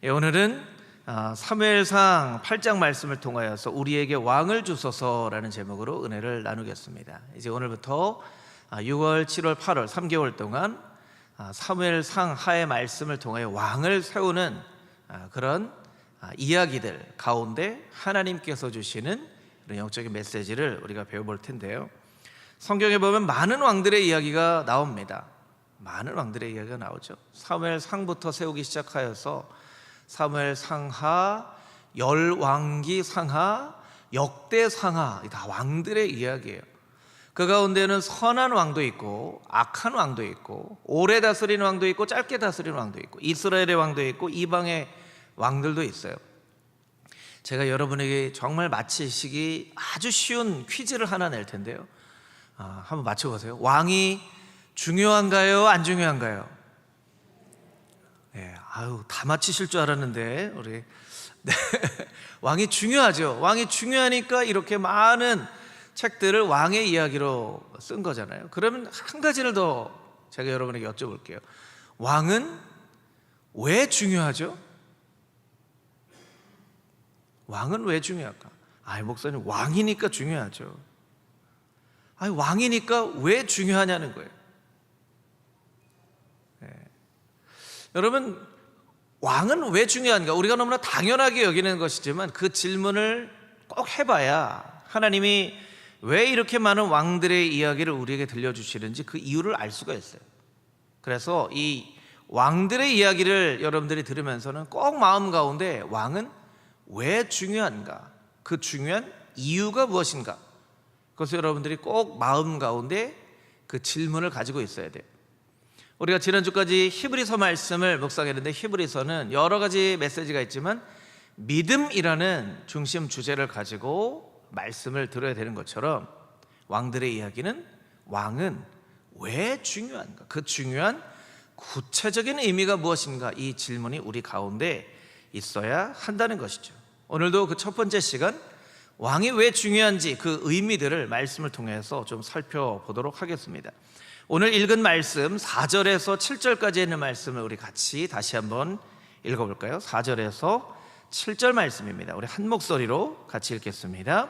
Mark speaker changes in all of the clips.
Speaker 1: 오늘은 사무엘상 8장 말씀을 통하여서 우리에게 왕을 주소서라는 제목으로 은혜를 나누겠습니다. 이제 오늘부터 6월, 7월, 8월 3개월 동안 사무엘상 하의 말씀을 통하여 왕을 세우는 그런 이야기들 가운데 하나님께서 주시는 그런 영적인 메시지를 우리가 배워볼 텐데요. 성경에 보면 많은 왕들의 이야기가 나옵니다. 많은 왕들의 이야기가 나오죠. 사무엘상부터 세우기 시작하여서 사무엘상하, 열왕기 상하, 역대상하, 다 왕들의 이야기예요. 그 가운데는 선한 왕도 있고 악한 왕도 있고 오래 다스리는 왕도 있고 짧게 다스리는 왕도 있고 이스라엘의 왕도 있고 이방의 왕들도 있어요. 제가 여러분에게 정말 맞히시기 아주 쉬운 퀴즈를 하나 낼 텐데요. 한번 맞춰보세요. 왕이 중요한가요? 안 중요한가요? 네, 다 맞히실 줄 알았는데 우리 네. 왕이 중요하죠. 왕이 중요하니까 이렇게 많은 책들을 왕의 이야기로 쓴 거잖아요. 그러면 한 가지를 더 제가 여러분에게 여쭤볼게요. 왕은 왜 중요하죠? 왕은 왜 중요할까? 목사님, 왕이니까 중요하죠. 왕이니까 왜 중요하냐는 거예요. 네. 여러분, 왕은 왜 중요한가? 우리가 너무나 당연하게 여기는 것이지만 그 질문을 꼭 해봐야 하나님이 왜 이렇게 많은 왕들의 이야기를 우리에게 들려주시는지 그 이유를 알 수가 있어요. 그래서 이 왕들의 이야기를 여러분들이 들으면서는 꼭 마음 가운데 왕은 왜 중요한가? 그 중요한 이유가 무엇인가? 그것을 여러분들이 꼭 마음 가운데 그 질문을 가지고 있어야 돼요. 우리가 지난주까지 히브리서 말씀을 묵상했는데 히브리서는 여러 가지 메시지가 있지만 믿음이라는 중심 주제를 가지고 말씀을 들어야 되는 것처럼 왕들의 이야기는 왕은 왜 중요한가? 그 중요한 구체적인 의미가 무엇인가? 이 질문이 우리 가운데 있어야 한다는 것이죠. 오늘도 그 첫 번째 시간 왕이 왜 중요한지 그 의미들을 말씀을 통해서 좀 살펴보도록 하겠습니다. 오늘 읽은 말씀 4절에서 7절까지 있는 말씀을 우리 같이 다시 한번 읽어볼까요? 4절에서 7절 말씀입니다. 우리 한 목소리로 같이 읽겠습니다.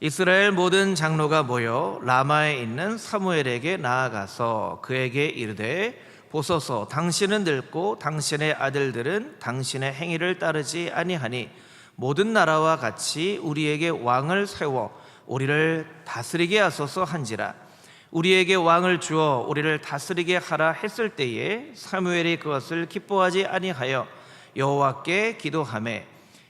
Speaker 1: 이스라엘 모든 장로가 모여 라마에 있는 사무엘에게 나아가서 그에게 이르되 보소서, 당신은 늙고 당신의 아들들은 당신의 행위를 따르지 아니하니 모든 나라와 같이 우리에게 왕을 세워 우리를 다스리게 하소서 한지라. 우리에게 왕을 주어 우리를 다스리게 하라 했을 때에 사무엘이 그것을 기뻐하지 아니하여 여호와께 기도하매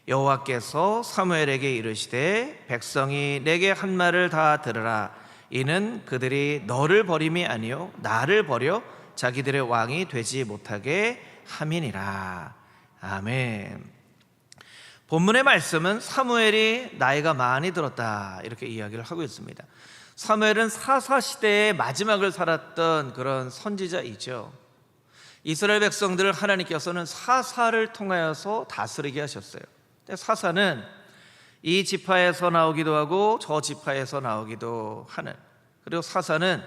Speaker 1: 여호와께서 사무엘에게 이르시되 백성이 내게 한 말을 다 들으라. 이는 그들이 너를 버림이 아니요 나를 버려 자기들의 왕이 되지 못하게 함이니라. 아멘. 본문의 말씀은 사무엘이 나이가 많이 들었다 이렇게 이야기를 하고 있습니다. 사무엘은 사사시대의 마지막을 살았던 그런 선지자이죠. 이스라엘 백성들을 하나님께서는 사사를 통하여서 다스리게 하셨어요. 사사는 이 지파에서 나오기도 하고 저 지파에서 나오기도 하는, 그리고 사사는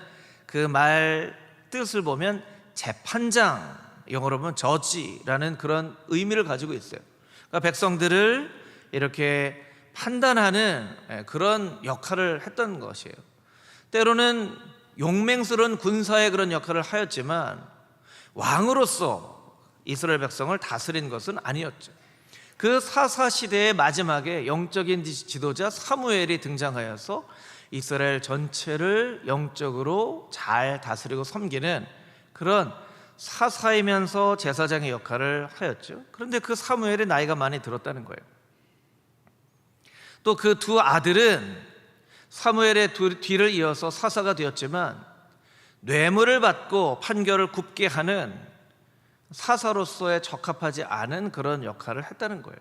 Speaker 1: 그 말 뜻을 보면 재판장, 영어로 보면 저지라는 그런 의미를 가지고 있어요. 그러니까 백성들을 이렇게 판단하는 그런 역할을 했던 것이에요. 때로는 용맹스러운 군사의 그런 역할을 하였지만 왕으로서 이스라엘 백성을 다스린 것은 아니었죠. 그 사사시대의 마지막에 영적인 지도자 사무엘이 등장하여서 이스라엘 전체를 영적으로 잘 다스리고 섬기는 그런 사사이면서 제사장의 역할을 하였죠. 그런데 그 사무엘의 나이가 많이 들었다는 거예요. 또 그 두 아들은 사무엘의 뒤를 이어서 사사가 되었지만 뇌물을 받고 판결을 굽게 하는 사사로서의 적합하지 않은 그런 역할을 했다는 거예요.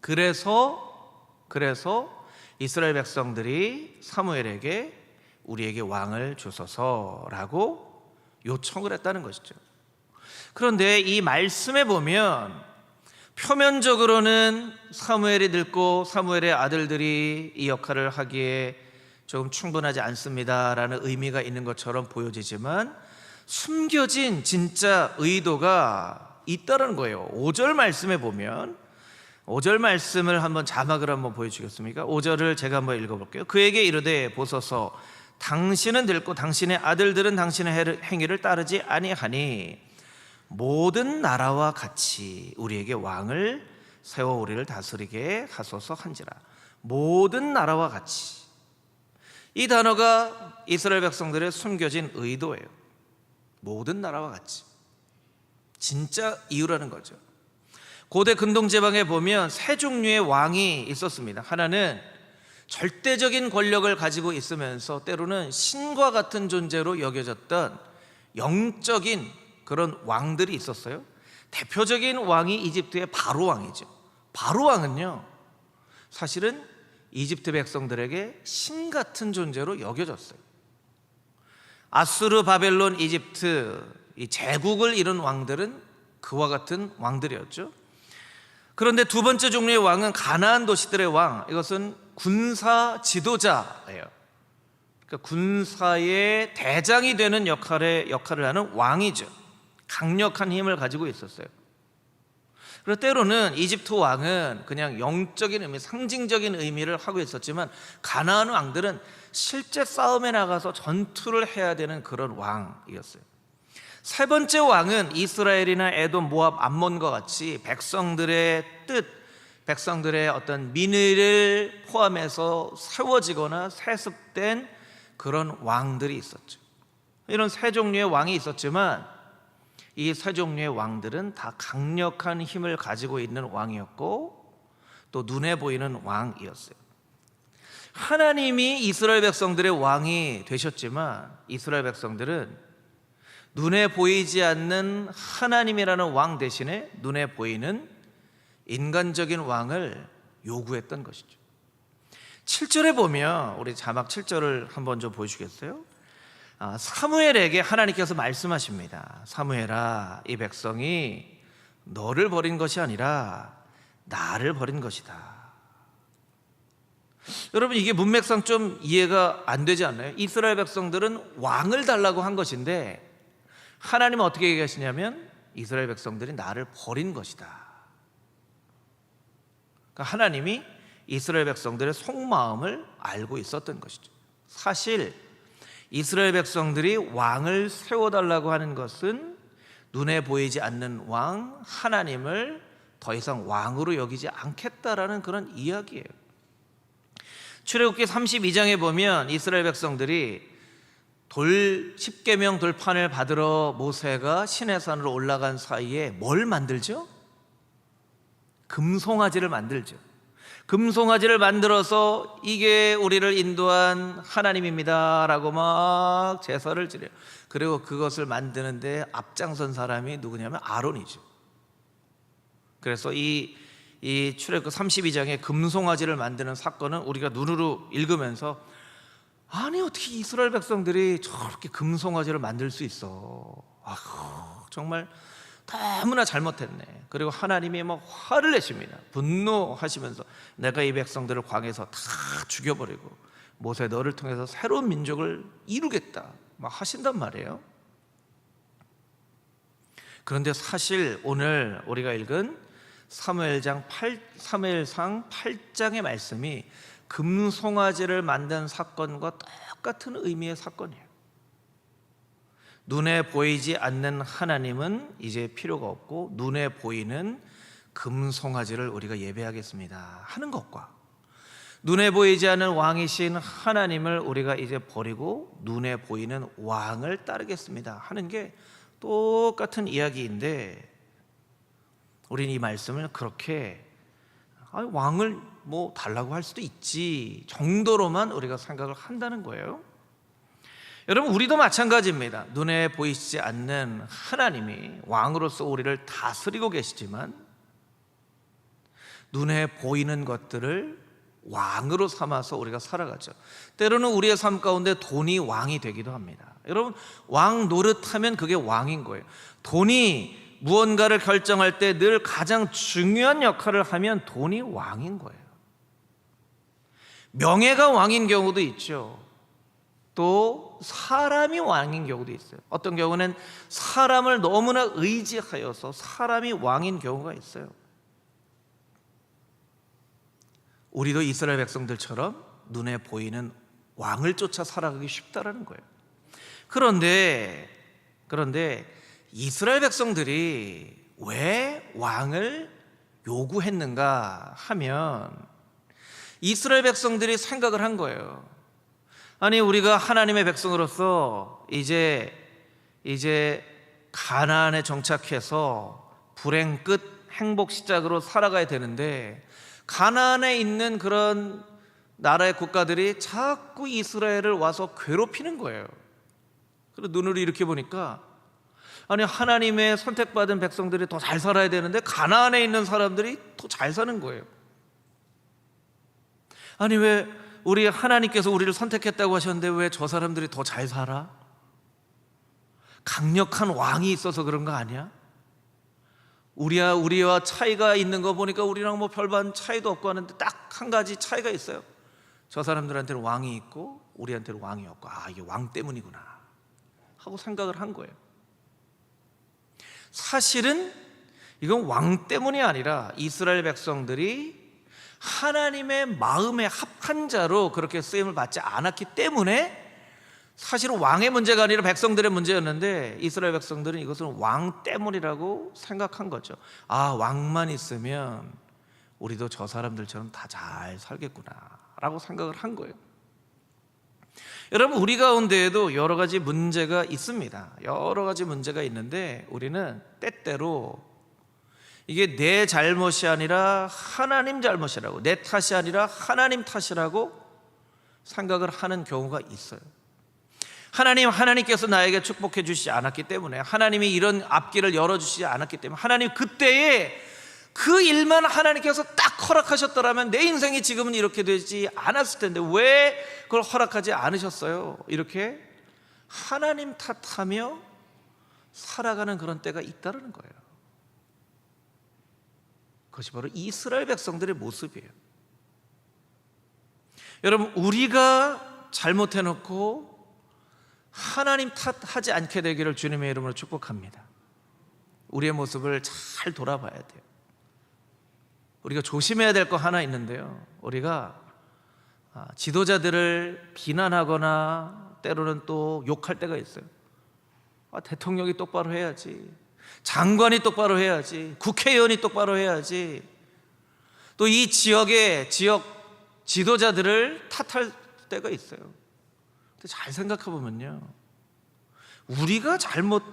Speaker 1: 그래서 이스라엘 백성들이 사무엘에게 우리에게 왕을 주소서라고 요청을 했다는 것이죠. 그런데 이 말씀에 보면 표면적으로는 사무엘이 늙고 사무엘의 아들들이 이 역할을 하기에 조금 충분하지 않습니다라는 의미가 있는 것처럼 보여지지만 숨겨진 진짜 의도가 있다는 거예요. 5절 말씀에 보면 5절 말씀을 한번 자막을 한번 보여주겠습니까? 5절을 제가 한번 읽어볼게요. 그에게 이르되 보소서 당신은 들고 당신의 아들들은 당신의 행위를 따르지 아니하니 모든 나라와 같이 우리에게 왕을 세워 우리를 다스리게 하소서 한지라. 모든 나라와 같이, 이 단어가 이스라엘 백성들의 숨겨진 의도예요. 모든 나라와 같이, 진짜 이유라는 거죠. 고대 근동제방에 보면 세 종류의 왕이 있었습니다. 하나는 절대적인 권력을 가지고 있으면서 때로는 신과 같은 존재로 여겨졌던 영적인 그런 왕들이 있었어요. 대표적인 왕이 이집트의 바로 왕이죠. 바로 왕은요, 사실은 이집트 백성들에게 신 같은 존재로 여겨졌어요. 아수르, 바벨론, 이집트 이 제국을 이룬 왕들은 그와 같은 왕들이었죠. 그런데 두 번째 종류의 왕은 가나안 도시들의 왕, 이것은 군사 지도자예요. 그러니까 군사의 대장이 되는 역할을 하는 왕이죠. 강력한 힘을 가지고 있었어요. 그리고 때로는 이집트 왕은 그냥 영적인 의미, 상징적인 의미를 하고 있었지만 가나안 왕들은 실제 싸움에 나가서 전투를 해야 되는 그런 왕이었어요. 세 번째 왕은 이스라엘이나 에돔, 모압, 암몬과 같이 백성들의 뜻, 백성들의 어떤 민의를 포함해서 세워지거나 세습된 그런 왕들이 있었죠. 이런 세 종류의 왕이 있었지만 이 세 종류의 왕들은 다 강력한 힘을 가지고 있는 왕이었고 또 눈에 보이는 왕이었어요. 하나님이 이스라엘 백성들의 왕이 되셨지만 이스라엘 백성들은 눈에 보이지 않는 하나님이라는 왕 대신에 눈에 보이는 인간적인 왕을 요구했던 것이죠. 7절에 보면, 우리 자막 7절을 한번 좀 보여주겠어요? 사무엘에게 하나님께서 말씀하십니다. 사무엘아, 이 백성이 너를 버린 것이 아니라 나를 버린 것이다. 여러분, 이게 문맥상 좀 이해가 안 되지 않나요? 이스라엘 백성들은 왕을 달라고 한 것인데 하나님은 어떻게 얘기하시냐면 이스라엘 백성들이 나를 버린 것이다. 그러니까 하나님이 이스라엘 백성들의 속마음을 알고 있었던 것이죠. 사실 이스라엘 백성들이 왕을 세워달라고 하는 것은 눈에 보이지 않는 왕 하나님을 더 이상 왕으로 여기지 않겠다라는 그런 이야기예요. 출애굽기 32장에 보면 이스라엘 백성들이 10계명 돌판을 받으러 모세가 시내산으로 올라간 사이에 뭘 만들죠? 금송아지를 만들죠. 금송아지를 만들어서 이게 우리를 인도한 하나님입니다 라고 막 제사를 지내요. 그리고 그것을 만드는데 앞장선 사람이 누구냐면 아론이죠. 그래서 이 출애굽 32장의 금송아지를 만드는 사건은 우리가 눈으로 읽으면서 아니 어떻게 이스라엘 백성들이 저렇게 금송아지를 만들 수 있어, 정말 너무나 잘못했네. 그리고 하나님이 막 화를 내십니다. 분노하시면서 내가 이 백성들을 광야에서 다 죽여버리고 모세 너를 통해서 새로운 민족을 이루겠다 막 하신단 말이에요. 그런데 사실 오늘 우리가 읽은 사무엘상 8장의 말씀이 금송아지를 만든 사건과 똑같은 의미의 사건이에요. 눈에 보이지 않는 하나님은 이제 필요가 없고 눈에 보이는 금송아지를 우리가 예배하겠습니다 하는 것과 눈에 보이지 않는 왕이신 하나님을 우리가 이제 버리고 눈에 보이는 왕을 따르겠습니다 하는 게 똑같은 이야기인데 우리는 이 말씀을 그렇게 왕을 뭐 달라고 할 수도 있지 정도로만 우리가 생각을 한다는 거예요. 여러분, 우리도 마찬가지입니다. 눈에 보이지 않는 하나님이 왕으로서 우리를 다스리고 계시지만 눈에 보이는 것들을 왕으로 삼아서 우리가 살아가죠. 때로는 우리의 삶 가운데 돈이 왕이 되기도 합니다. 여러분, 왕 노릇하면 그게 왕인 거예요. 돈이 무언가를 결정할 때 늘 가장 중요한 역할을 하면 돈이 왕인 거예요. 명예가 왕인 경우도 있죠. 또 사람이 왕인 경우도 있어요. 어떤 경우는 사람을 너무나 의지하여서 사람이 왕인 경우가 있어요. 우리도 이스라엘 백성들처럼 눈에 보이는 왕을 쫓아 살아가기 쉽다라는 거예요. 그런데 이스라엘 백성들이 왜 왕을 요구했는가 하면 이스라엘 백성들이 생각을 한 거예요. 아니, 우리가 하나님의 백성으로서 이제 가나안에 정착해서 불행 끝 행복 시작으로 살아가야 되는데 가나안에 있는 그런 나라의 국가들이 자꾸 이스라엘을 와서 괴롭히는 거예요. 그리고 눈으로 이렇게 보니까 아니, 하나님의 선택받은 백성들이 더 잘 살아야 되는데 가나안에 있는 사람들이 더 잘 사는 거예요. 아니, 왜 우리 하나님께서 우리를 선택했다고 하셨는데 왜 저 사람들이 더 잘 살아? 강력한 왕이 있어서 그런 거 아니야? 우리와 차이가 있는 거 보니까 우리랑 뭐 별반 차이도 없고 하는데 딱 한 가지 차이가 있어요. 저 사람들한테는 왕이 있고 우리한테는 왕이 없고, 아, 이게 왕 때문이구나 하고 생각을 한 거예요. 사실은 이건 왕 때문이 아니라 이스라엘 백성들이 하나님의 마음에 합한 자로 그렇게 쓰임을 받지 않았기 때문에 사실은 왕의 문제가 아니라 백성들의 문제였는데 이스라엘 백성들은 이것은 왕 때문이라고 생각한 거죠. 아, 왕만 있으면 우리도 저 사람들처럼 다 잘 살겠구나 라고 생각을 한 거예요. 여러분, 우리 가운데에도 여러 가지 문제가 있습니다. 여러 가지 문제가 있는데 우리는 때때로 이게 내 잘못이 아니라 하나님 잘못이라고, 내 탓이 아니라 하나님 탓이라고 생각을 하는 경우가 있어요. 하나님께서 나에게 축복해 주시지 않았기 때문에, 하나님이 이런 앞길을 열어주시지 않았기 때문에, 하나님 그때에 그 일만 하나님께서 딱 허락하셨더라면 내 인생이 지금은 이렇게 되지 않았을 텐데 왜 그걸 허락하지 않으셨어요? 이렇게 하나님 탓하며 살아가는 그런 때가 있다는 거예요. 그것이 바로 이스라엘 백성들의 모습이에요. 여러분, 우리가 잘못해놓고 하나님 탓하지 않게 되기를 주님의 이름으로 축복합니다. 우리의 모습을 잘 돌아봐야 돼요. 우리가 조심해야 될 거 하나 있는데요, 우리가 지도자들을 비난하거나 때로는 또 욕할 때가 있어요. 대통령이 똑바로 해야지, 장관이 똑바로 해야지, 국회의원이 똑바로 해야지, 또 이 지역 지도자들을 탓할 때가 있어요. 근데 잘 생각해 보면요, 우리가 잘못해서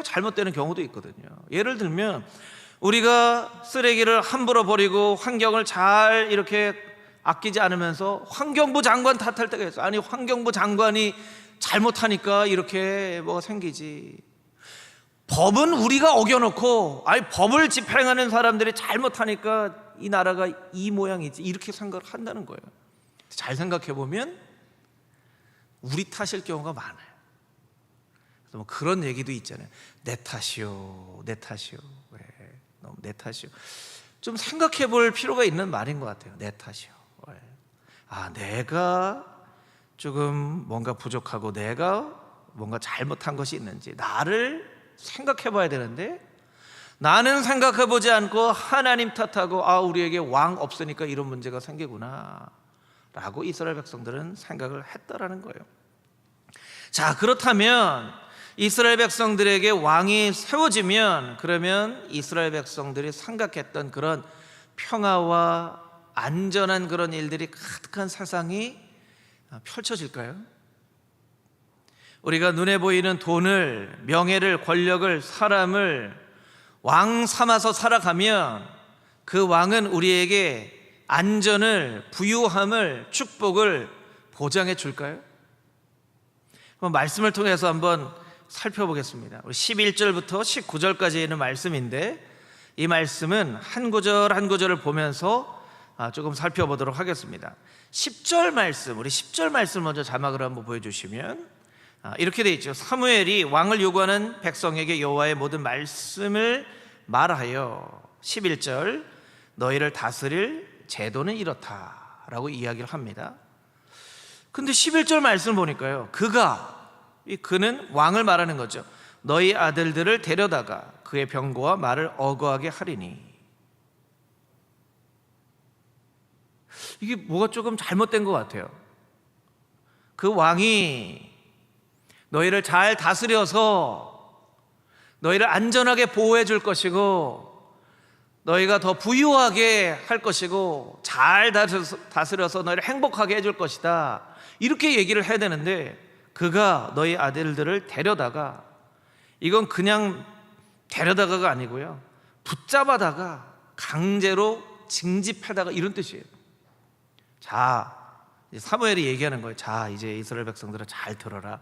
Speaker 1: 잘못되는 경우도 있거든요. 예를 들면 우리가 쓰레기를 함부로 버리고 환경을 잘 이렇게 아끼지 않으면서 환경부 장관 탓할 때가 있어요. 아니, 환경부 장관이 잘못하니까 이렇게 뭐가 생기지. 법은 우리가 어겨놓고, 아니, 법을 집행하는 사람들이 잘못하니까 이 나라가 이 모양이지, 이렇게 생각을 한다는 거예요. 잘 생각해 보면 우리 탓일 경우가 많아요. 그래서 뭐 그런 얘기도 있잖아요. 내 탓이요, 내 탓이요. 왜 너무 내 탓이요. 좀 생각해 볼 필요가 있는 말인 것 같아요. 내 탓이요. 왜? 아, 내가 조금 뭔가 부족하고 내가 뭔가 잘못한 것이 있는지 나를 생각해 봐야 되는데, 나는 생각해 보지 않고 하나님 탓하고, 아, 우리에게 왕 없으니까 이런 문제가 생기구나 라고 이스라엘 백성들은 생각을 했다라는 거예요. 자, 그렇다면 이스라엘 백성들에게 왕이 세워지면, 그러면 이스라엘 백성들이 생각했던 그런 평화와 안전한 그런 일들이 가득한 세상이 펼쳐질까요? 우리가 눈에 보이는 돈을, 명예를, 권력을, 사람을 왕 삼아서 살아가면 그 왕은 우리에게 안전을, 부유함을, 축복을 보장해 줄까요? 한번 말씀을 통해서 한번 살펴보겠습니다. 11절부터 19절까지 있는 말씀인데, 이 말씀은 한 구절 한 구절을 보면서 조금 살펴보도록 하겠습니다. 10절 말씀, 우리 10절 말씀 먼저 자막으로 한번 보여주시면 이렇게 되어 있죠. 사무엘이 왕을 요구하는 백성에게 여호와의 모든 말씀을 말하여 11절 너희를 다스릴 제도는 이렇다 라고 이야기를 합니다. 근데 11절 말씀을 보니까요, 이 그는 왕을 말하는 거죠. 너희 아들들을 데려다가 그의 병거와 말을 어거하게 하리니. 이게 뭐가 조금 잘못된 것 같아요. 그 왕이 너희를 잘 다스려서 너희를 안전하게 보호해 줄 것이고, 너희가 더 부유하게 할 것이고, 잘 다스려서 너희를 행복하게 해줄 것이다, 이렇게 얘기를 해야 되는데, 그가 너희 아들들을 데려다가, 이건 그냥 데려다가가 아니고요, 붙잡아다가 강제로 징집하다가, 이런 뜻이에요. 자, 사무엘이 얘기하는 거예요. 자, 이제 이스라엘 백성들아 잘 들어라.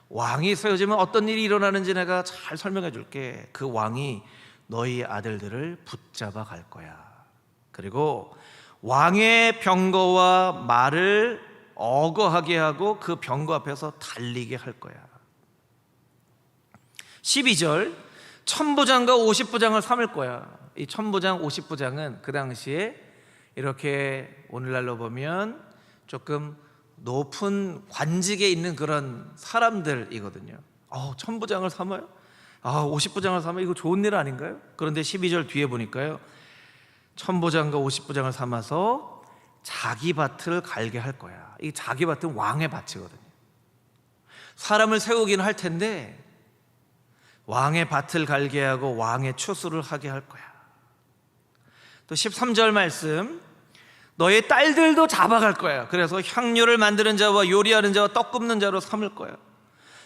Speaker 1: 왕이 세워지면 어떤 일이 일어나는지 내가 잘 설명해 줄게. 그 왕이 너희 아들들을 붙잡아 갈 거야. 그리고 왕의 병거와 말을 어거하게 하고 그 병거 앞에서 달리게 할 거야. 12절, 천부장과 50부장을 삼을 거야. 이 천부장 50부장은 그 당시에 이렇게 오늘날로 보면 조금 높은 관직에 있는 그런 사람들이거든요. 천부장을 삼아요? 50부장을 삼아요? 이거 좋은 일 아닌가요? 그런데 12절 뒤에 보니까요, 천부장과 50부장을 삼아서 자기 밭을 갈게 할 거야. 이 자기 밭은 왕의 밭이거든요. 사람을 세우기는 할 텐데 왕의 밭을 갈게 하고 왕의 추수를 하게 할 거야. 또 13절 말씀, 너의 딸들도 잡아갈 거야. 그래서 향료를 만드는 자와 요리하는 자와 떡 굽는 자로 삼을 거야.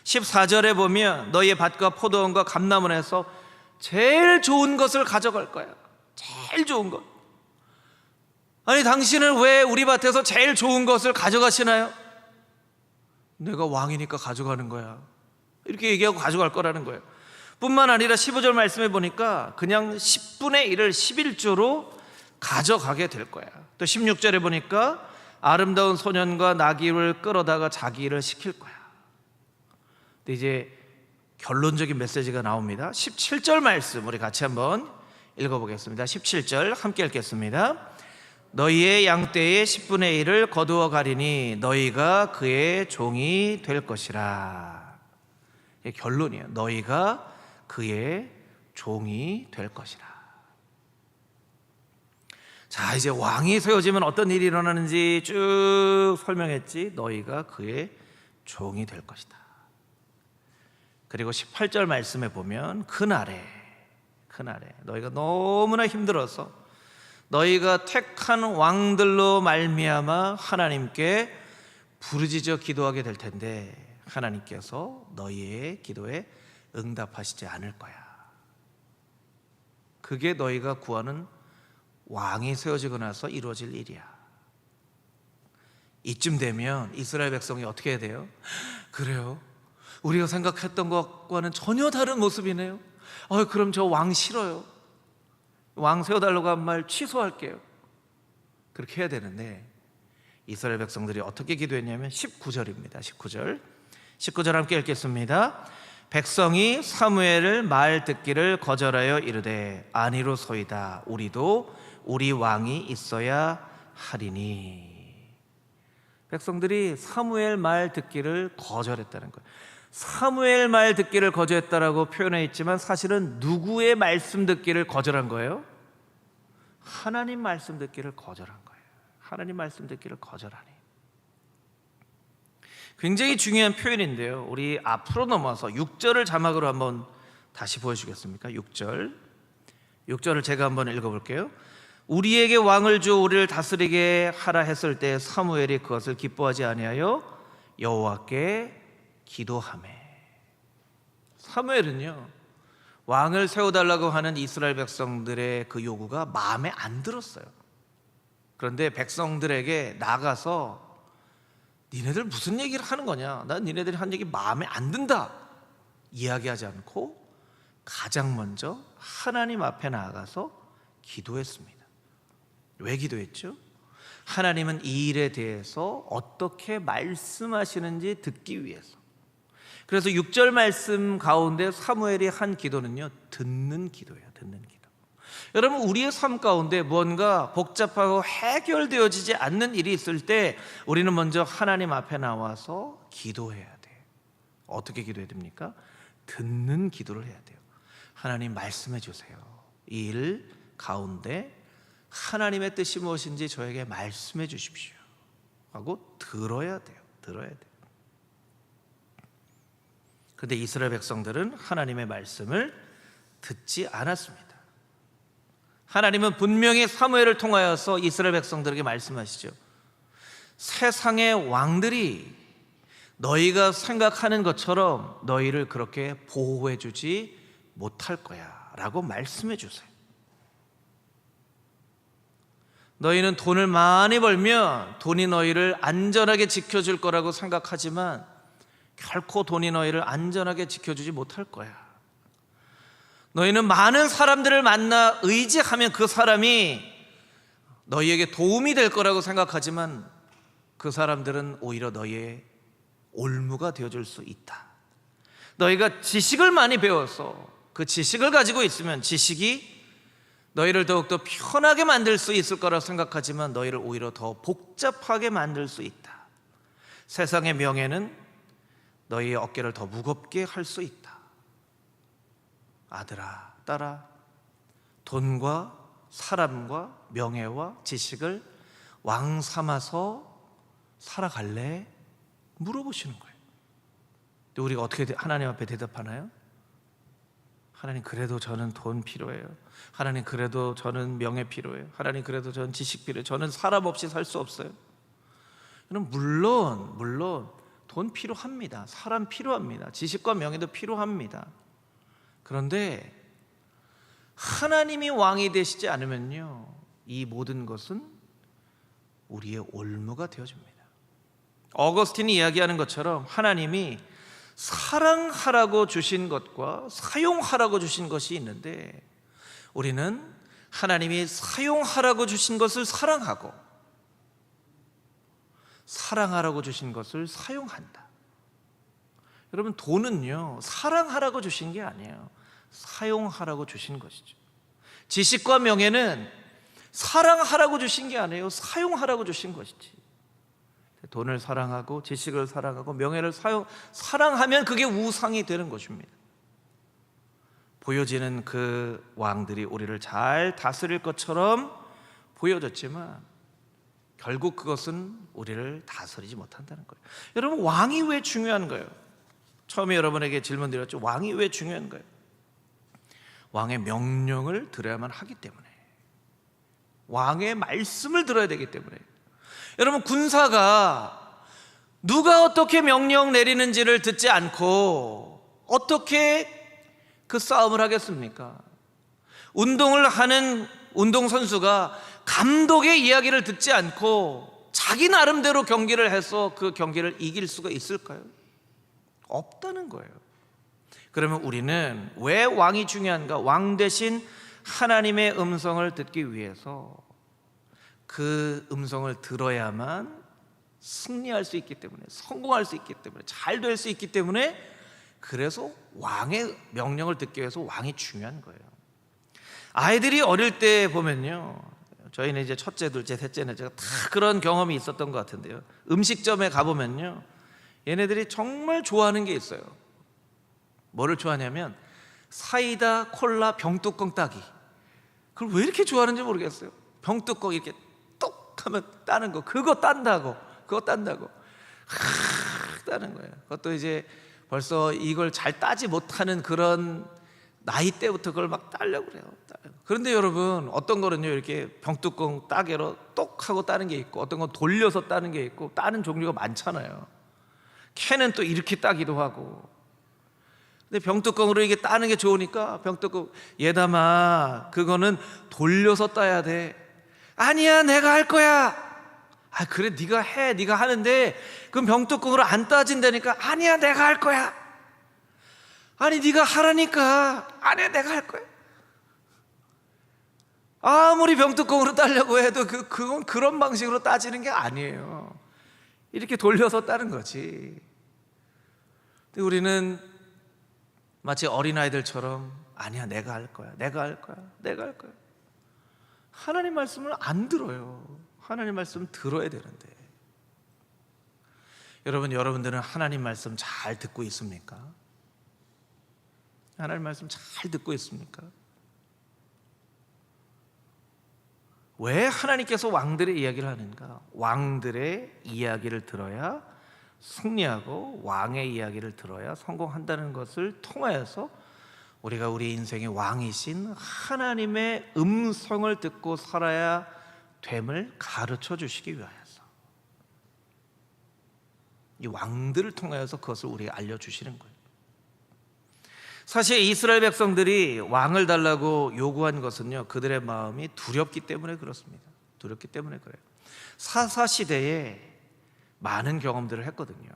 Speaker 1: 14절에 보면 너희의 밭과 포도원과 감나무에서 제일 좋은 것을 가져갈 거야. 제일 좋은 것. 아니, 당신은 왜 우리 밭에서 제일 좋은 것을 가져가시나요? 내가 왕이니까 가져가는 거야, 이렇게 얘기하고 가져갈 거라는 거예요. 뿐만 아니라 15절 말씀에 보니까 그냥 10분의 1을 11조로 가져가게 될 거야. 또 16절에 보니까 아름다운 소년과 나귀를 끌어다가 자기 일을 시킬 거야. 근데 이제 결론적인 메시지가 나옵니다. 17절 말씀 우리 같이 한번 읽어보겠습니다. 17절 함께 읽겠습니다. 너희의 양떼의 10분의 1을 거두어 가리니 너희가 그의 종이 될 것이라. 이게 결론이에요. 너희가 그의 종이 될 것이라. 자, 이제 왕이 세워지면 어떤 일이 일어나는지 쭉 설명했지. 너희가 그의 종이 될 것이다. 그리고 18절 말씀에 보면 그날에 너희가 너무나 힘들어서 너희가 택한 왕들로 말미암아 하나님께 부르짖어 기도하게 될 텐데 하나님께서 너희의 기도에 응답하시지 않을 거야. 그게 너희가 구하는 왕이 세워지고 나서 이루어질 일이야. 이쯤 되면 이스라엘 백성이 어떻게 해야 돼요? 그래요? 우리가 생각했던 것과는 전혀 다른 모습이네요. 그럼 저 왕 싫어요. 왕 세워달라고 한 말 취소할게요. 그렇게 해야 되는데 이스라엘 백성들이 어떻게 기도했냐면 19절입니다. 19절 함께 읽겠습니다. 백성이 사무엘을 말 듣기를 거절하여 이르되 아니로소이다. 우리도 우리 왕이 있어야 하리니. 백성들이 사무엘 말 듣기를 거절했다는 거예요. 사무엘 말 듣기를 거절했다라고 표현해 있지만 사실은 누구의 말씀 듣기를 거절한 거예요? 하나님 말씀 듣기를 거절한 거예요. 하나님 말씀 듣기를 거절하니. 굉장히 중요한 표현인데요, 우리 앞으로 넘어서 6절을 자막으로 한번 다시 보여주겠습니까? 6절을 제가 한번 읽어볼게요. 우리에게 왕을 주 우리를 다스리게 하라 했을 때 사무엘이 그것을 기뻐하지 아니하여 여호와께 기도하매. 사무엘은요, 왕을 세워달라고 하는 이스라엘 백성들의 그 요구가 마음에 안 들었어요. 그런데 백성들에게 나가서 니네들 무슨 얘기를 하는 거냐, 난 니네들이 한 얘기 마음에 안 든다 이야기하지 않고 가장 먼저 하나님 앞에 나아가서 기도했습니다. 왜 기도했죠? 하나님은 이 일에 대해서 어떻게 말씀하시는지 듣기 위해서. 그래서 6절 말씀 가운데 사무엘이 한 기도는요, 듣는 기도예요. 듣는 기도. 여러분, 우리의 삶 가운데 뭔가 복잡하고 해결되어지지 않는 일이 있을 때 우리는 먼저 하나님 앞에 나와서 기도해야 돼요. 어떻게 기도해야 됩니까? 듣는 기도를 해야 돼요. 하나님, 말씀해 주세요. 이 일 가운데 하나님의 뜻이 무엇인지 저에게 말씀해 주십시오 하고 들어야 돼요. 그런데 이스라엘 백성들은 하나님의 말씀을 듣지 않았습니다. 하나님은 분명히 사무엘을 통하여서 이스라엘 백성들에게 말씀하시죠. 세상의 왕들이 너희가 생각하는 것처럼 너희를 그렇게 보호해 주지 못할 거야 라고 말씀해 주세요. 너희는 돈을 많이 벌면 돈이 너희를 안전하게 지켜줄 거라고 생각하지만 결코 돈이 너희를 안전하게 지켜주지 못할 거야. 너희는 많은 사람들을 만나 의지하면 그 사람이 너희에게 도움이 될 거라고 생각하지만 그 사람들은 오히려 너희의 올무가 되어줄 수 있다. 너희가 지식을 많이 배워서 그 지식을 가지고 있으면 지식이 너희를 더욱더 편하게 만들 수 있을 거라고 생각하지만 너희를 오히려 더 복잡하게 만들 수 있다. 세상의 명예는 너희의 어깨를 더 무겁게 할 수 있다. 아들아, 딸아, 돈과 사람과 명예와 지식을 왕 삼아서 살아갈래? 물어보시는 거예요. 근데 우리가 어떻게 하나님 앞에 대답하나요? 하나님, 그래도 저는 돈 필요해요. 하나님, 그래도 저는 명예 필요해요. 하나님, 그래도 저는 지식 필요해요. 저는 사람 없이 살 수 없어요. 물론 돈 필요합니다. 사람 필요합니다. 지식과 명예도 필요합니다. 그런데 하나님이 왕이 되시지 않으면요, 이 모든 것은 우리의 올무가 되어집니다. 어거스틴이 이야기하는 것처럼 하나님이 사랑하라고 주신 것과 사용하라고 주신 것이 있는데 우리는 하나님이 사용하라고 주신 것을 사랑하고 사랑하라고 주신 것을 사용한다. 여러분, 돈은요, 사랑하라고 주신 게 아니에요. 사용하라고 주신 것이죠. 지식과 명예는 사랑하라고 주신 게 아니에요. 사용하라고 주신 것이지. 돈을 사랑하고 지식을 사랑하고 명예를 사랑하면 그게 우상이 되는 것입니다. 보여지는 그 왕들이 우리를 잘 다스릴 것처럼 보여졌지만 결국 그것은 우리를 다스리지 못한다는 거예요. 여러분, 왕이 왜 중요한 거예요? 처음에 여러분에게 질문 드렸죠. 왕이 왜 중요한 거예요? 왕의 명령을 들어야만 하기 때문에, 왕의 말씀을 들어야 되기 때문에. 여러분, 군사가 누가 어떻게 명령 내리는지를 듣지 않고 어떻게 그 싸움을 하겠습니까? 운동을 하는 운동선수가 감독의 이야기를 듣지 않고 자기 나름대로 경기를 해서 그 경기를 이길 수가 있을까요? 없다는 거예요. 그러면 우리는 왜 왕이 중요한가? 왕 대신 하나님의 음성을 듣기 위해서 그 음성을 들어야만 승리할 수 있기 때문에, 성공할 수 있기 때문에, 잘 될 수 있기 때문에, 그래서 왕의 명령을 듣기 위해서 왕이 중요한 거예요. 아이들이 어릴 때 보면요, 저희는 이제 첫째, 둘째, 셋째, 넷째가 다 그런 경험이 있었던 것 같은데요, 음식점에 가보면요, 얘네들이 정말 좋아하는 게 있어요. 뭐를 좋아하냐면 사이다, 콜라, 병뚜껑 따기. 그걸 왜 이렇게 좋아하는지 모르겠어요. 병뚜껑 이렇게 똑 하면 따는 거, 그거 딴다고 따는 거예요. 그것도 이제 벌써 이걸 잘 따지 못하는 그런 나이 때부터 그걸 막 따려고 그래요. 그런데 여러분, 어떤 거는요, 이렇게 병뚜껑 따개로 똑 하고 따는 게 있고, 어떤 건 돌려서 따는 게 있고, 따는 종류가 많잖아요. 캔은 또 이렇게 따기도 하고. 근데 병뚜껑으로 이게 따는 게 좋으니까 병뚜껑, 얘담아, 그거는 돌려서 따야 돼. 아니야, 내가 할 거야. 아, 그래, 네가 해. 네가 하는데 그럼 병뚜껑으로 안 따진다니까. 아니야, 내가 할 거야. 아니, 네가 하라니까. 아니야, 내가 할 거야. 아무리 병뚜껑으로 따려고 해도 그건 그런 방식으로 따지는 게 아니에요. 이렇게 돌려서 따는 거지. 근데 우리는 마치 어린아이들처럼, 아니야, 내가 할 거야. 하나님 말씀을 안 들어요. 하나님 말씀 들어야 되는데. 여러분들은 하나님 말씀 잘 듣고 있습니까? 하나님 말씀 잘 듣고 있습니까? 왜 하나님께서 왕들의 이야기를 하는가? 왕들의 이야기를 들어야 승리하고 왕의 이야기를 들어야 성공한다는 것을 통하여서 우리가 우리 인생의 왕이신 하나님의 음성을 듣고 살아야 됨을 가르쳐 주시기 위하여서, 이 왕들을 통하여서 그것을 우리에게 알려주시는 거예요. 사실 이스라엘 백성들이 왕을 달라고 요구한 것은요, 그들의 마음이 두렵기 때문에 그렇습니다. 두렵기 때문에 그래요. 사사 시대에 많은 경험들을 했거든요.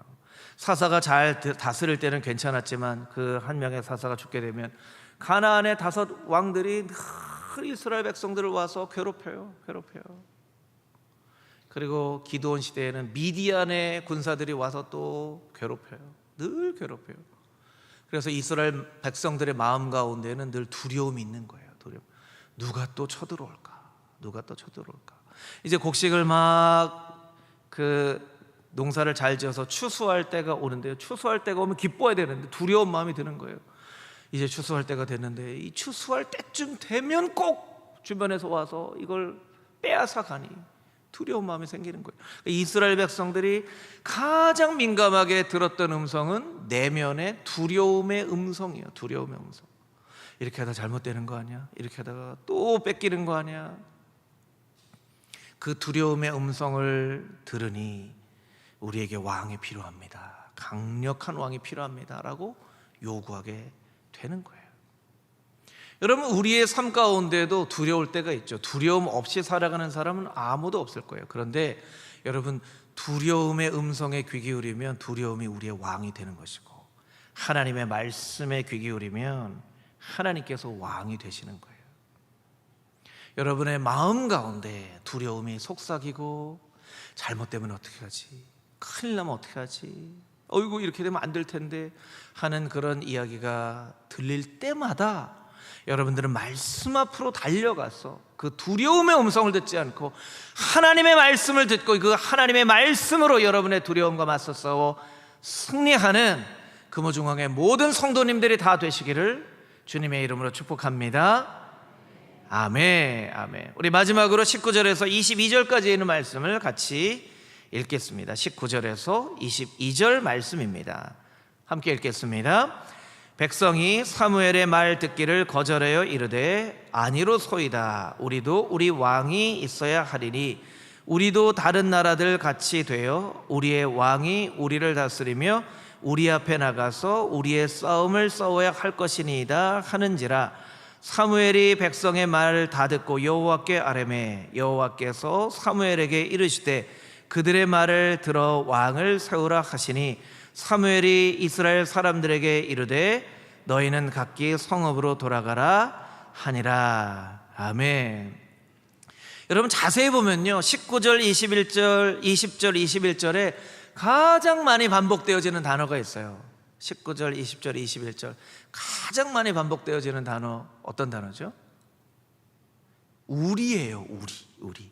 Speaker 1: 사사가 잘 다스릴 때는 괜찮았지만 그 한 명의 사사가 죽게 되면 가나안의 5 왕들이 늘 이스라엘 백성들을 와서 괴롭혀요. 그리고 기드온 시대에는 미디안의 군사들이 와서 또 괴롭혀요. 늘 괴롭혀요. 그래서 이스라엘 백성들의 마음 가운데는 늘 두려움이 있는 거예요. 두려움. 누가 또 쳐들어올까? 이제 곡식을 막 농사를 잘 지어서 추수할 때가 오는데요, 추수할 때가 오면 기뻐야 되는데 두려운 마음이 드는 거예요. 이제 추수할 때가 됐는데 이 추수할 때쯤 되면 꼭 주변에서 와서 이걸 빼앗아 가니 두려운 마음이 생기는 거예요. 이스라엘 백성들이 가장 민감하게 들었던 음성은 내면의 두려움의 음성이에요. 두려움의 음성. 이렇게 하다 잘못되는 거 아니야? 이렇게 하다가 또 뺏기는 거 아니야? 그 두려움의 음성을 들으니 우리에게 왕이 필요합니다, 강력한 왕이 필요합니다 라고 요구하게 되는 거예요. 여러분, 우리의 삶 가운데도 두려울 때가 있죠. 두려움 없이 살아가는 사람은 아무도 없을 거예요. 그런데 여러분, 두려움의 음성에 귀 기울이면 두려움이 우리의 왕이 되는 것이고, 하나님의 말씀에 귀 기울이면 하나님께서 왕이 되시는 거예요. 여러분의 마음 가운데 두려움이 속삭이고, 잘못되면 어떻게 하지? 큰일 나면 어떻게 하지? 어이구, 이렇게 되면 안 될 텐데 하는 그런 이야기가 들릴 때마다 여러분들은 말씀 앞으로 달려가서 그 두려움의 음성을 듣지 않고 하나님의 말씀을 듣고 그 하나님의 말씀으로 여러분의 두려움과 맞서 싸워 승리하는 금호중앙의 모든 성도님들이 다 되시기를 주님의 이름으로 축복합니다. 아멘. 우리 마지막으로 19절에서 22절까지 있는 말씀을 같이 읽겠습니다. 19절에서 22절 말씀입니다. 함께 읽겠습니다. 백성이 사무엘의 말 듣기를 거절하여 이르되 아니로소이다. 우리도 우리 왕이 있어야 하리니 우리도 다른 나라들 같이 되어 우리의 왕이 우리를 다스리며 우리 앞에 나가서 우리의 싸움을 싸워야 할 것이니이다 하는지라. 사무엘이 백성의 말을 다 듣고 여호와께 아뢰매 여호와께서 사무엘에게 이르시되 그들의 말을 들어 왕을 세우라 하시니 사무엘이 이스라엘 사람들에게 이르되 너희는 각기 성읍으로 돌아가라 하니라. 아멘. 여러분, 자세히 보면요, 19절, 21절, 20절, 21절에 가장 많이 반복되어지는 단어가 있어요. 19절, 20절, 21절 가장 많이 반복되어지는 단어, 어떤 단어죠? 우리예요. 우리.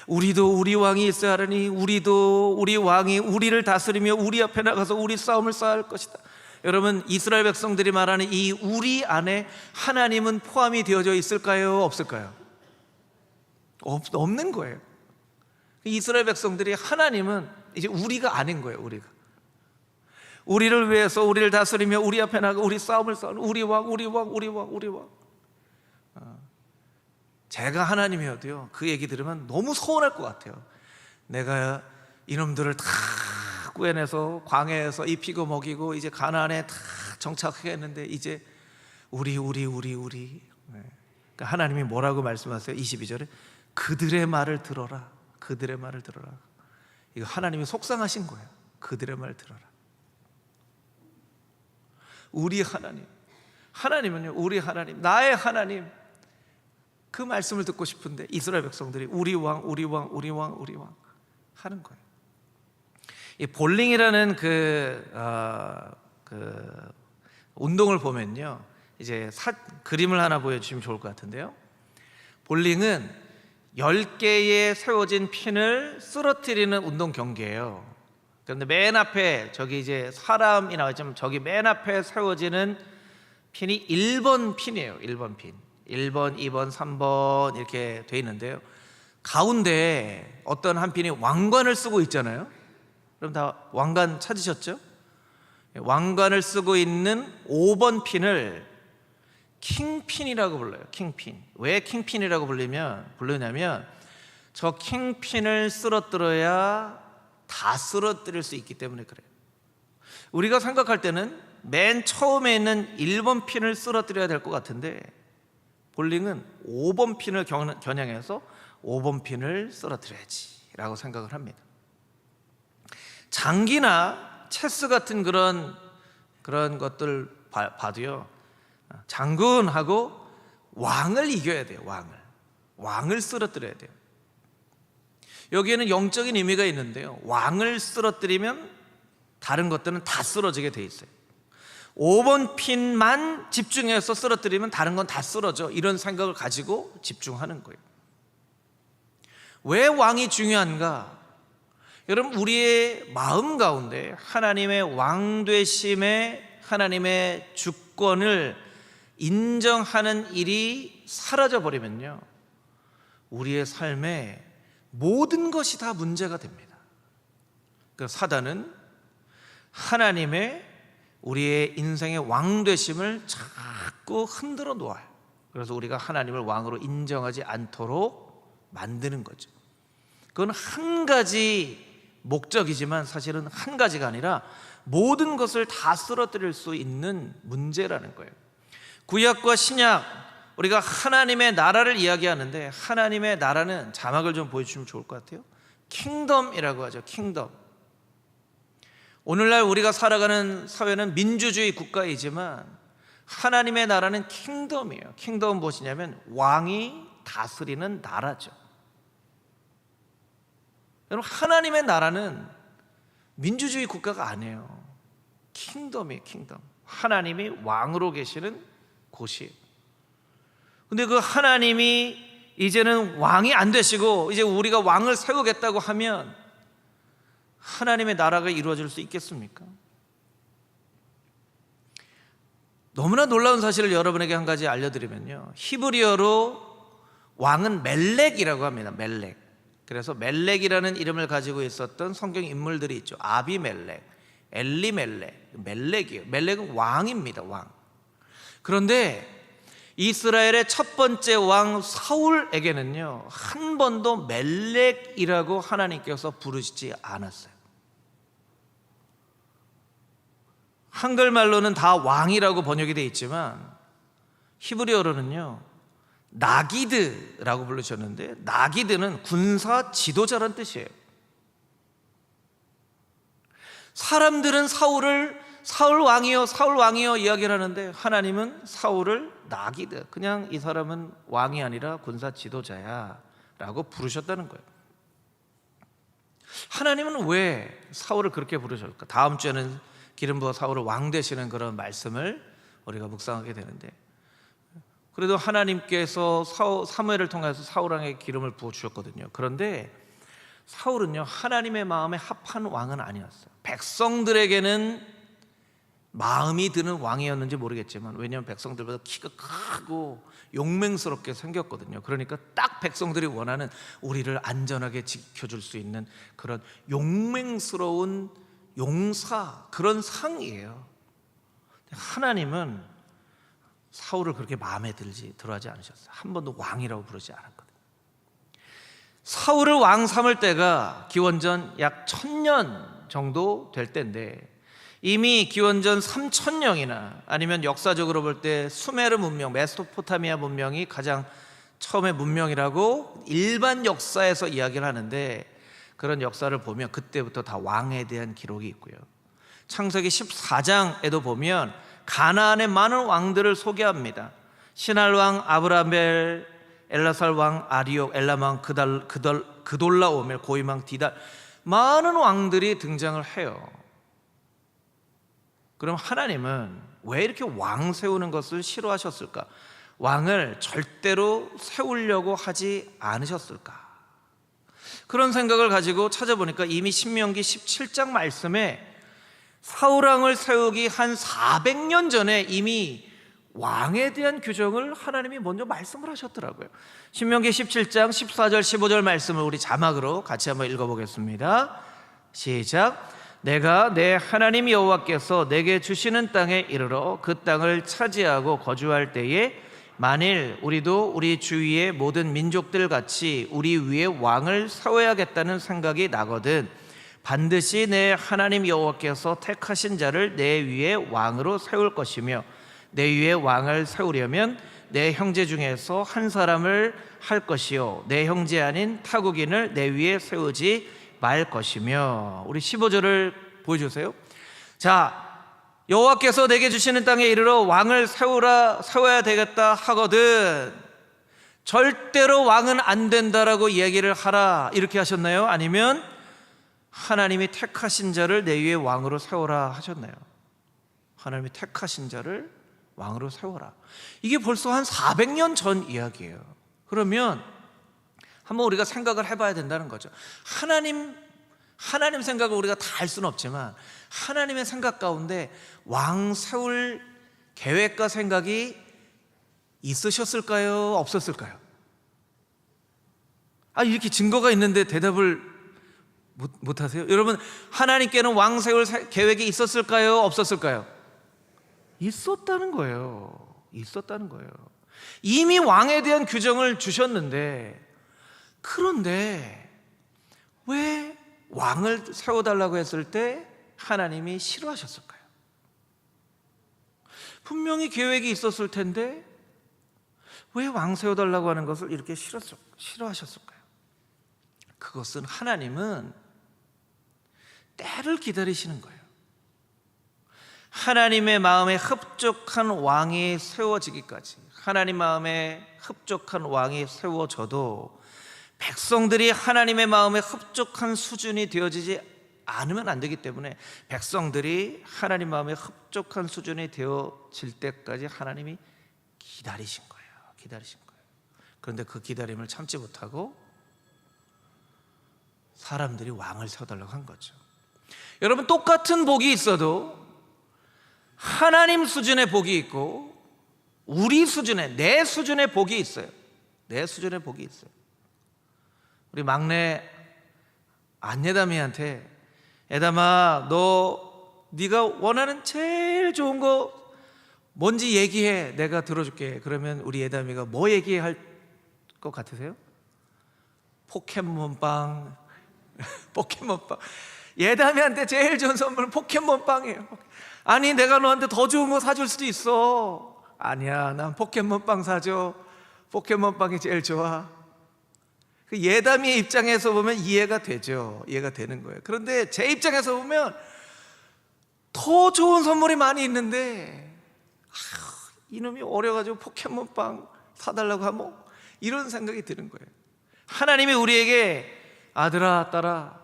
Speaker 1: 우리도 우리 왕이 있어야 하니 우리도 우리 왕이 우리를 다스리며 우리 앞에 나가서 우리 싸움을 싸울 것이다. 여러분, 이스라엘 백성들이 말하는 이 우리 안에 하나님은 포함이 되어져 있을까요? 없을까요? 없는 거예요. 이스라엘 백성들이 하나님은 이제 우리가 아닌 거예요. 우리를 위해서 우리를 다스리며 우리 앞에 나가 우리 싸움을 싸우는 우리 왕. 제가 하나님이어도요, 그 얘기 들으면 너무 서운할 것 같아요. 내가 이놈들을 다 구해내서 광야에서 입히고 먹이고 이제 가나안에 다 정착하게 했는데 이제 우리. 그러니까 하나님이 뭐라고 말씀하세요? 22절에 그들의 말을 들어라. 이거 하나님이 속상하신 거예요. 그들의 말을 들어라. 우리 하나님은요, 우리 하나님, 나의 하나님, 그 말씀을 듣고 싶은데 이스라엘 백성들이 우리 왕 하는 거예요. 이 볼링이라는 그 운동을 보면요, 이제 그림을 하나 보여주시면 좋을 것 같은데요. 볼링은 10개의 세워진 핀을 쓰러뜨리는 운동 경기예요. 그런데 맨 앞에 저기 이제 사람이 나와있지만 저기 맨 앞에 세워지는 핀이 1번 핀이에요. 1번 핀. 1번, 2번, 3번 이렇게 돼 있는데요. 가운데 어떤 한 핀이 왕관을 쓰고 있잖아요. 그럼 다 왕관 찾으셨죠? 왕관을 쓰고 있는 5번 핀을 킹핀이라고 불러요. 킹핀. 왜 킹핀이라고 부르냐면 저 킹핀을 쓰러뜨려야 다 쓰러뜨릴 수 있기 때문에 그래요. 우리가 생각할 때는 맨 처음에 있는 1번 핀을 쓰러뜨려야 될 것 같은데 볼링은 5번 핀을 겨냥해서 5번 핀을 쓰러뜨려야지 라고 생각을 합니다. 장기나 체스 같은 그런 것들 봐도요, 장군하고 왕을 이겨야 돼요. 왕을 쓰러뜨려야 돼요. 여기에는 영적인 의미가 있는데요, 왕을 쓰러뜨리면 다른 것들은 다 쓰러지게 돼 있어요. 5번 핀만 집중해서 쓰러뜨리면 다른 건 다 쓰러져. 이런 생각을 가지고 집중하는 거예요. 왜 왕이 중요한가? 여러분, 우리의 마음 가운데 하나님의 왕되심에 하나님의 주권을 인정하는 일이 사라져 버리면요, 우리의 삶에 모든 것이 다 문제가 됩니다. 그래서 사단은 하나님의 우리의 인생의 왕되심을 자꾸 흔들어 놓아요. 그래서 우리가 하나님을 왕으로 인정하지 않도록 만드는 거죠. 그건 한 가지 목적이지만 사실은 한 가지가 아니라 모든 것을 다 쓰러뜨릴 수 있는 문제라는 거예요. 구약과 신약, 우리가 하나님의 나라를 이야기하는데 하나님의 나라는, 자막을 좀 보여주시면 좋을 것 같아요. 킹덤이라고 하죠. 킹덤. 오늘날 우리가 살아가는 사회는 민주주의 국가이지만 하나님의 나라는 킹덤이에요. 킹덤은 무엇이냐면 왕이 다스리는 나라죠. 여러분, 하나님의 나라는 민주주의 국가가 아니에요. 킹덤이에요. 킹덤. 하나님이 왕으로 계시는 곳이에요. 근데 그 하나님이 이제는 왕이 안 되시고 이제 우리가 왕을 세우겠다고 하면 하나님의 나라가 이루어질 수 있겠습니까? 너무나 놀라운 사실을 여러분에게 한 가지 알려드리면요, 히브리어로 왕은 멜렉이라고 합니다. 멜렉. 그래서 멜렉이라는 이름을 가지고 있었던 성경 인물들이 있죠. 아비멜렉, 엘리멜렉, 멜렉이에요. 멜렉은 왕입니다. 왕. 그런데 이스라엘의 첫 번째 왕 사울에게는요, 한 번도 멜렉이라고 하나님께서 부르시지 않았어요. 한글말로는 다 왕이라고 번역이 되어 있지만 히브리어로는요, 나기드라고 부르셨는데 나기드는 군사 지도자란 뜻이에요. 사람들은 사울 왕이요 이야기를 하는데 하나님은 사울을 나기드, 그냥 이 사람은 왕이 아니라 군사 지도자야 라고 부르셨다는 거예요. 하나님은 왜 사울을 그렇게 부르셨을까? 다음 주에는 기름 부어 사울을 왕 되시는 그런 말씀을 우리가 묵상하게 되는데, 그래도 하나님께서 사무엘을 통해서 사울 왕에게 기름을 부어 주셨거든요. 그런데 사울은요, 하나님의 마음에 합한 왕은 아니었어요. 백성들에게는 마음이 드는 왕이었는지 모르겠지만, 왜냐하면 백성들보다 키가 크고 용맹스럽게 생겼거든요. 그러니까 딱 백성들이 원하는, 우리를 안전하게 지켜줄 수 있는 그런 용맹스러운 용사, 그런 상이에요. 하나님은 사울을 그렇게 마음에 들어하지 않으셨어요. 한 번도 왕이라고 부르지 않았거든요. 사울을 왕 삼을 때가 기원전 약 1000년 정도 될 때인데, 이미 기원전 3000년이나 아니면 역사적으로 볼 때 수메르 문명, 메소포타미아 문명이 가장 처음의 문명이라고 일반 역사에서 이야기를 하는데, 그런 역사를 보면 그때부터 다 왕에 대한 기록이 있고요. 창세기 14장에도 보면 가나안의 많은 왕들을 소개합니다. 시날 왕 아브라멜, 엘라살 왕 아리옥, 엘람 왕 그돌라오멜, 고임 왕 디달, 많은 왕들이 등장을 해요. 그럼 하나님은 왜 이렇게 왕 세우는 것을 싫어하셨을까? 왕을 절대로 세우려고 하지 않으셨을까? 그런 생각을 가지고 찾아보니까 이미 신명기 17장 말씀에 사울왕을 세우기 한 400년 전에 이미 왕에 대한 규정을 하나님이 먼저 말씀을 하셨더라고요. 신명기 17장 14절 15절 말씀을 우리 자막으로 같이 한번 읽어보겠습니다. 시작. 내가 내 하나님 여호와께서 내게 주시는 땅에 이르러 그 땅을 차지하고 거주할 때에 만일 우리도 우리 주위의 모든 민족들 같이 우리 위에 왕을 세워야겠다는 생각이 나거든 반드시 내 하나님 여호와께서 택하신 자를 내 위에 왕으로 세울 것이며 내 위에 왕을 세우려면 내 형제 중에서 한 사람을 할 것이요 내 형제 아닌 타국인을 내 위에 세우지 말 것이며. 우리 15절을 보여주세요. 자, 여호와께서 내게 주시는 땅에 이르러 왕을 세워야 되겠다 하거든 절대로 왕은 안 된다라고 얘기를 하라 이렇게 하셨나요? 아니면 하나님이 택하신 자를 내 위에 왕으로 세워라 하셨나요? 하나님이 택하신 자를 왕으로 세워라. 이게 벌써 한 400년 전 이야기예요. 그러면 한번 우리가 생각을 해봐야 된다는 거죠. 하나님 생각을 우리가 다 할 수는 없지만 하나님의 생각 가운데 왕 세울 계획과 생각이 있으셨을까요? 없었을까요? 이렇게 증거가 있는데 대답을 못 하세요? 여러분, 하나님께는 왕 세울 계획이 있었을까요? 없었을까요? 있었다는 거예요. 있었다는 거예요. 이미 왕에 대한 규정을 주셨는데, 그런데 왜 왕을 세워달라고 했을 때 하나님이 싫어하셨을까요? 분명히 계획이 있었을 텐데 왜 왕 세워달라고 하는 것을 이렇게 싫어하셨을까요? 그것은 하나님은 때를 기다리시는 거예요. 하나님의 마음에 흡족한 왕이 세워지기까지, 하나님 마음에 흡족한 왕이 세워져도 백성들이 하나님의 마음에 흡족한 수준이 되어지지 않으면 안 되기 때문에 백성들이 하나님 마음에 흡족한 수준이 되어질 때까지 하나님이 기다리신 거예요. 그런데 그 기다림을 참지 못하고 사람들이 왕을 세워달라고 한 거죠. 여러분, 똑같은 복이 있어도 하나님 수준의 복이 있고 우리 수준의, 내 수준의 복이 있어요. 내 수준의 복이 있어요. 우리 막내 안예담이한테 예담아, 네가 원하는 제일 좋은 거 뭔지 얘기해, 내가 들어줄게. 그러면 우리 예담이가 뭐 얘기할 것 같으세요? 포켓몬빵. 포켓몬빵. 예담이한테 제일 좋은 선물은 포켓몬빵이에요. 아니, 내가 너한테 더 좋은 거 사줄 수도 있어. 아니야, 난 포켓몬빵 사줘. 포켓몬빵이 제일 좋아. 그 예담이의 입장에서 보면 이해가 되죠. 이해가 되는 거예요. 그런데 제 입장에서 보면 더 좋은 선물이 많이 있는데 이놈이 어려가지고 포켓몬빵 사달라고 하면 이런 생각이 드는 거예요. 하나님이 우리에게 아들아, 딸아,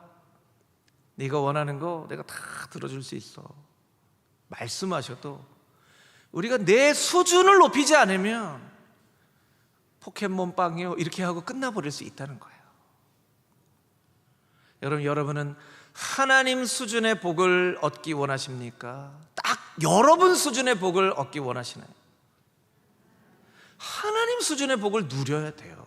Speaker 1: 네가 원하는 거 내가 다 들어줄 수 있어 말씀하셔도 우리가 내 수준을 높이지 않으면 포켓몬빵이요 이렇게 하고 끝나버릴 수 있다는 거예요. 여러분은 하나님 수준의 복을 얻기 원하십니까? 딱 여러분 수준의 복을 얻기 원하시나요? 하나님 수준의 복을 누려야 돼요.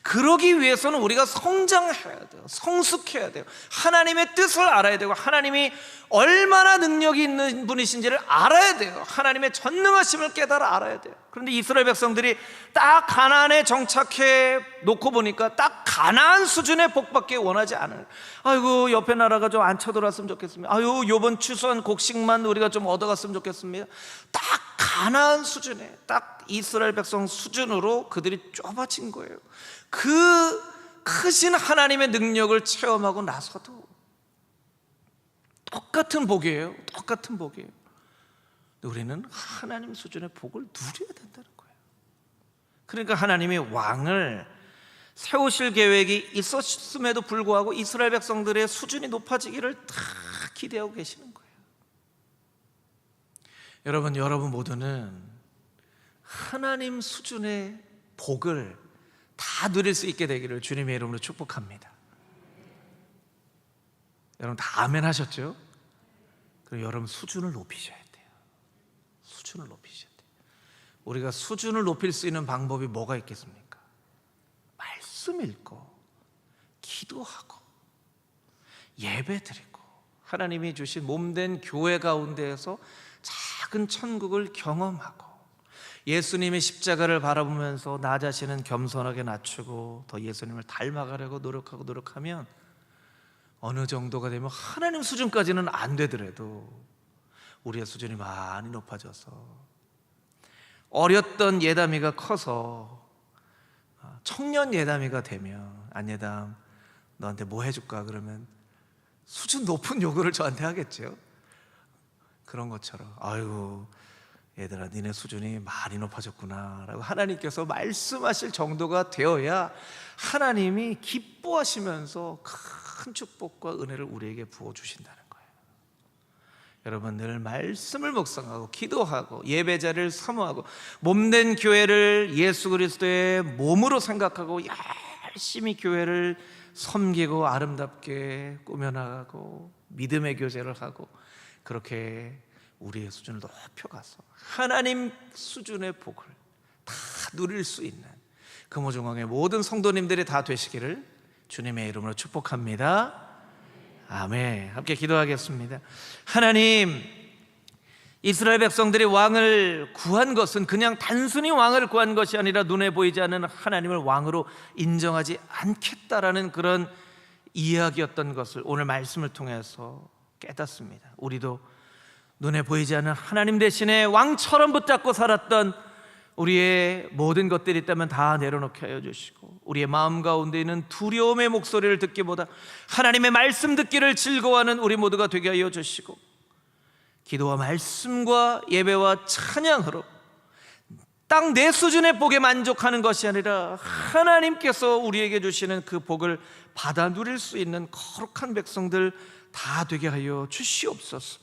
Speaker 1: 그러기 위해서는 우리가 성장해야 돼요. 성숙해야 돼요. 하나님의 뜻을 알아야 되고 하나님이 얼마나 능력이 있는 분이신지를 알아야 돼요. 하나님의 전능하심을 깨달아 알아야 돼요. 그런데 이스라엘 백성들이 딱 가나안에 정착해 놓고 보니까 딱 가나안 수준의 복밖에 원하지 않아요. 아이고, 옆에 나라가 좀 안 쳐들어왔으면 좋겠습니다. 아유, 요번 추수한 곡식만 우리가 좀 얻어갔으면 좋겠습니다. 딱 가나안 수준에, 딱 이스라엘 백성 수준으로 그들이 좁아진 거예요. 그 크신 하나님의 능력을 체험하고 나서도 똑같은 복이에요. 똑같은 복이에요. 우리는 하나님 수준의 복을 누려야 된다는 거예요. 그러니까 하나님이 왕을 세우실 계획이 있었음에도 불구하고 이스라엘 백성들의 수준이 높아지기를 다 기대하고 계시는 거예요. 여러분 모두는 하나님 수준의 복을 다 누릴 수 있게 되기를 주님의 이름으로 축복합니다. 여러분 다 아멘 하셨죠? 그럼 여러분 수준을 높이셔야 돼요. 수준을 높이셔야 돼요. 우리가 수준을 높일 수 있는 방법이 뭐가 있겠습니까? 말씀 읽고 기도하고 예배드리고 하나님이 주신 몸된 교회 가운데에서 작은 천국을 경험하고 예수님의 십자가를 바라보면서 나 자신은 겸손하게 낮추고 더 예수님을 닮아가려고 노력하면 어느 정도가 되면 하나님 수준까지는 안 되더라도 우리의 수준이 많이 높아져서 어렸던 예담이가 커서 청년 예담이가 되면 안예담 너한테 뭐 해줄까? 그러면 수준 높은 요구를 저한테 하겠죠. 그런 것처럼 아이고 얘들아 니네 수준이 많이 높아졌구나 라고 하나님께서 말씀하실 정도가 되어야 하나님이 기뻐하시면서 큰 축복과 은혜를 우리에게 부어주신다는 거예요. 여러분 늘 말씀을 묵상하고 기도하고 예배자를 사모하고 몸된 교회를 예수 그리스도의 몸으로 생각하고 열심히 교회를 섬기고 아름답게 꾸며나가고 믿음의 교제를 하고 그렇게 우리의 수준을 높여가서 하나님 수준의 복을 다 누릴 수 있는 금호중앙의 모든 성도님들이 다 되시기를 주님의 이름으로 축복합니다. 아멘. 함께 기도하겠습니다. 하나님, 이스라엘 백성들이 왕을 구한 것은 그냥 단순히 왕을 구한 것이 아니라 눈에 보이지 않는 하나님을 왕으로 인정하지 않겠다라는 그런 이야기였던 것을 오늘 말씀을 통해서 깨닫습니다. 우리도 눈에 보이지 않는 하나님 대신에 왕처럼 붙잡고 살았던 우리의 모든 것들이 있다면 다 내려놓게 하여 주시고 우리의 마음 가운데 있는 두려움의 목소리를 듣기보다 하나님의 말씀 듣기를 즐거워하는 우리 모두가 되게 하여 주시고 기도와 말씀과 예배와 찬양으로 딱 내 수준의 복에 만족하는 것이 아니라 하나님께서 우리에게 주시는 그 복을 받아 누릴 수 있는 거룩한 백성들 다 되게 하여 주시옵소서.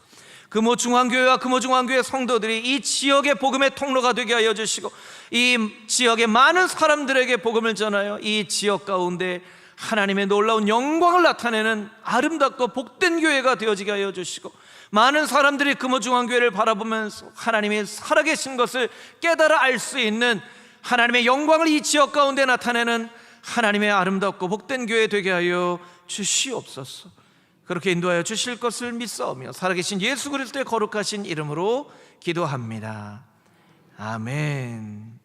Speaker 1: 금호중앙교회와 금호중앙교회 성도들이 이 지역의 복음의 통로가 되게 하여 주시고 이 지역의 많은 사람들에게 복음을 전하여 이 지역 가운데 하나님의 놀라운 영광을 나타내는 아름답고 복된 교회가 되어지게 하여 주시고 많은 사람들이 금호중앙교회를 바라보면서 하나님이 살아계신 것을 깨달아 알 수 있는 하나님의 영광을 이 지역 가운데 나타내는 하나님의 아름답고 복된 교회 되게 하여 주시옵소서. 그렇게 인도하여 주실 것을 믿사오며 살아계신 예수 그리스도의 거룩하신 이름으로 기도합니다. 아멘.